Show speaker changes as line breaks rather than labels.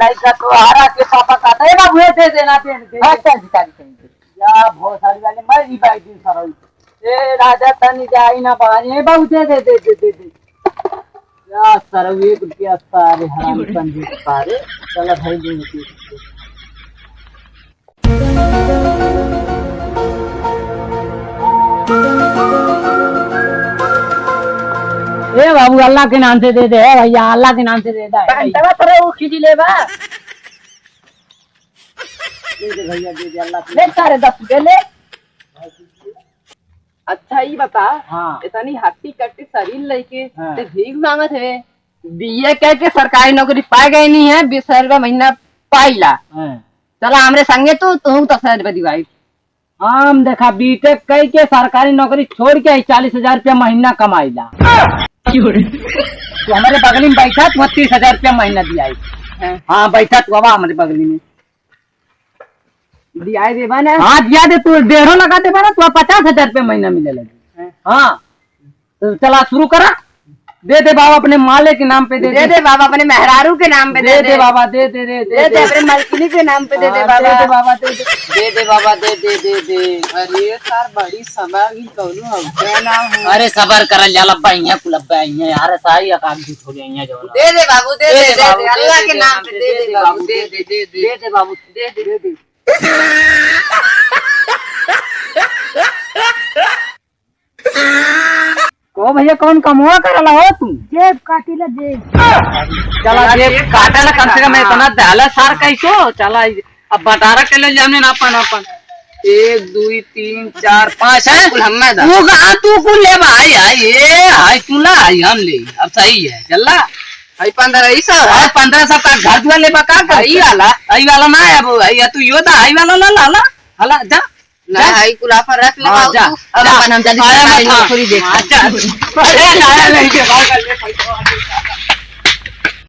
Like तो हरा के पापा कहता है बाबू दे देना पेन के अच्छा भिखारी कहीं या बहुत सारी वाले मैं ही बाई दिन सरो ए राजा तनी जाई ना बानी बाबू दे दे दे दे दे या सरो 1 रुपया सारे हराम पंजे सारे चलो भाई दे ए बाबू अल्लाह के नाम से दे दे भैया अल्लाह के नाम से दे दे घंटा पर वो खींच ले बा दे दे भैया दे दे अल्लाह ले सारे 10 दे ले
अच्छा ही बता
हाँ।
इतनी हट्टी कट्टी शरीर लेके ते भीख मांगत है बीए कह के सरकारी नौकरी पाए गए नहीं है 20,000 रुपया महीना पाइला चला हमरे संगे तू तो 10,000 रुपया दिवाई
हम देखा बीटेक कई के सरकारी नौकरी छोड़ के 40,000 रुपया महीना कमाईला तो हमारे बगली में बैठा तू 30,000 रुपया महीना दिया हाँ बैठा तू अब हमारे बगली में
दिया देवा ना
हाँ दिया दे तू 1.5 लगा दे ना तू 50,000 रुपया महीना मिले लगे हाँ तो चला शुरू करा दे दे बाबा अपने माले के नाम पे दे
दे बाबा अपने मेहरारू के नाम पे
दे बाबा दे दे दे
दे अपने मालकिनी के नाम पे दे बाबा
दे बाबा दे
अरे सर बड़ी समझ कौनो हम क्या नाम
अरे सबर करल जाला बहिया कुलब्बा आइया यार साई अकाम की थोड़ी आइया जो
दे बाबू दे अल्लाह के नाम पे दे बाबू दे
बाबू दे को भैया कौन कमवा करला हो तू
जेब काटिला जेब
चला जेब काटला कम से कम इतना दाला सार कैसो चला अब बटारा के ले जाने ना अपन 1 2 3 4 5 है तू कुल ले भाई हाय तू ला हम ले अब सही है चला
आई
1500 का घर दुआ ले बका आई वाला ना है वो आई तू यो था आई वाला ला हला जा
ना आई कुलाफा रख ले
जा
अब अपन हम जल्दी
नौकरी देख अच्छा अरे नहीं के बाहर कर ले